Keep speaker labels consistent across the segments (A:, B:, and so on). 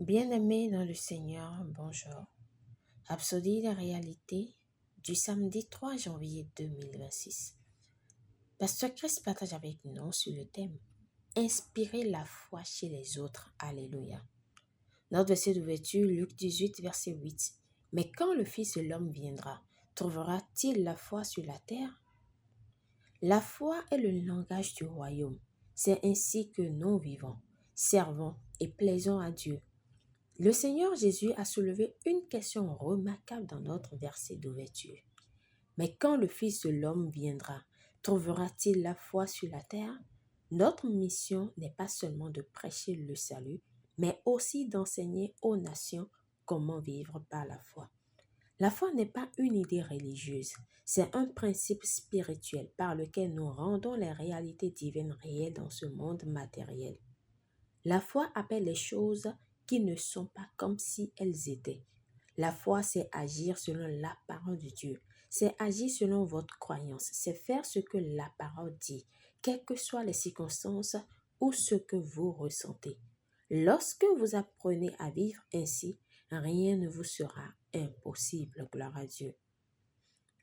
A: Bien-aimés dans le Seigneur, bonjour. Rhapsodie de réalité du samedi 3 janvier 2026. Pasteur Christ partage avec nous sur le thème Inspirer la foi chez les autres. Alléluia. Notre verset d'ouverture, Luc 18, verset 8. Mais quand le Fils de l'homme viendra, trouvera-t-il la foi sur la terre? La foi est le langage du royaume. C'est ainsi que nous vivons, servons et plaisons à Dieu. Le Seigneur Jésus a soulevé une question remarquable dans notre verset d'ouverture. Mais quand le Fils de l'homme viendra, trouvera-t-il la foi sur la terre? Notre mission n'est pas seulement de prêcher le salut, mais aussi d'enseigner aux nations comment vivre par la foi. La foi n'est pas une idée religieuse, c'est un principe spirituel par lequel nous rendons les réalités divines réelles dans ce monde matériel. La foi appelle les choses qui ne sont pas comme si elles étaient. La foi, c'est agir selon la parole de Dieu. C'est agir selon votre croyance. C'est faire ce que la parole dit, quelles que soient les circonstances ou ce que vous ressentez. Lorsque vous apprenez à vivre ainsi, rien ne vous sera impossible. Gloire à Dieu.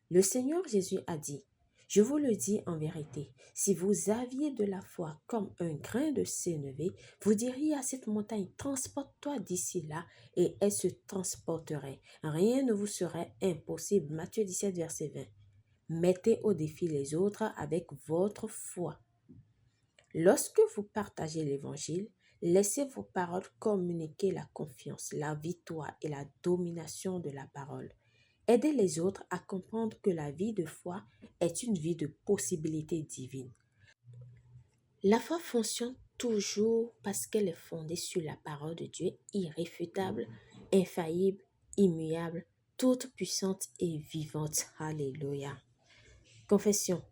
A: Le Seigneur Jésus a dit, « Je vous le dis en vérité, si vous aviez de la foi comme un grain de sénévé, vous diriez à cette montagne, transporte-toi d'ici là, et elle se transporterait. Rien ne vous serait impossible. » Matthieu 17, verset 20. Mettez au défi les autres avec votre foi. Lorsque vous partagez l'évangile, laissez vos paroles communiquer la confiance, la victoire et la domination de la parole. Aidez les autres à comprendre que la vie de foi est une vie de possibilités divines. La foi fonctionne toujours parce qu'elle est fondée sur la parole de Dieu, irréfutable, infaillible, immuable, toute puissante et vivante. Alléluia. Confession.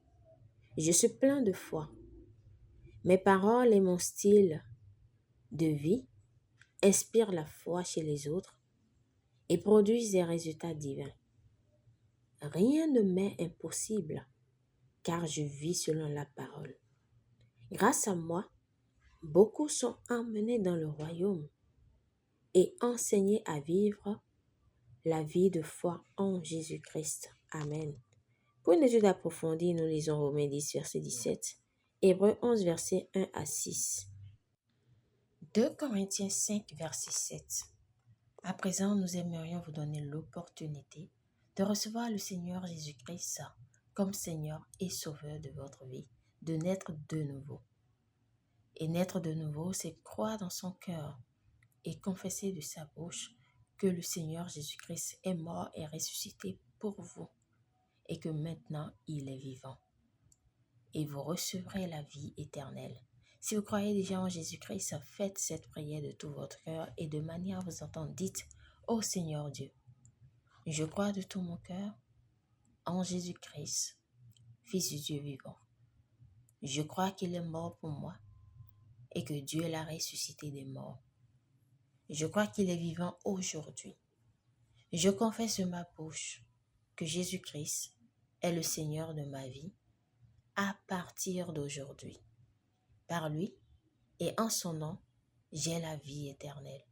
A: Je suis plein de foi. Mes paroles et mon style de vie inspirent la foi chez les autres et produisent des résultats divins. Rien ne m'est impossible, car je vis selon la parole. Grâce à moi, beaucoup sont emmenés dans le royaume et enseignés à vivre la vie de foi en Jésus-Christ. Amen. Pour une étude approfondie, nous lisons Romains 10, verset 17, Hébreux 11, verset 1 à 6, 2 Corinthiens 5, verset 7. À présent, nous aimerions vous donner l'opportunité de recevoir le Seigneur Jésus-Christ comme Seigneur et Sauveur de votre vie, de naître de nouveau. Et naître de nouveau, c'est croire dans son cœur et confesser de sa bouche que le Seigneur Jésus-Christ est mort et ressuscité pour vous et que maintenant il est vivant. Et vous recevrez la vie éternelle. Si vous croyez déjà en Jésus-Christ, faites cette prière de tout votre cœur et de manière à vous entendre, dites « Ô Seigneur Dieu, je crois de tout mon cœur en Jésus-Christ, Fils du Dieu vivant. Je crois qu'il est mort pour moi et que Dieu l'a ressuscité des morts. Je crois qu'il est vivant aujourd'hui. Je confesse de ma bouche que Jésus-Christ est le Seigneur de ma vie à partir d'aujourd'hui. Par lui et en son nom, j'ai la vie éternelle.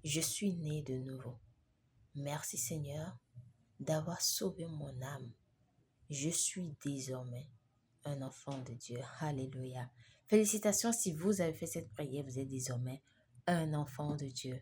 A: Je suis né de nouveau. Merci Seigneur d'avoir sauvé mon âme. Je suis désormais un enfant de Dieu. Alléluia. Félicitations si vous avez fait cette prière, vous êtes désormais un enfant de Dieu.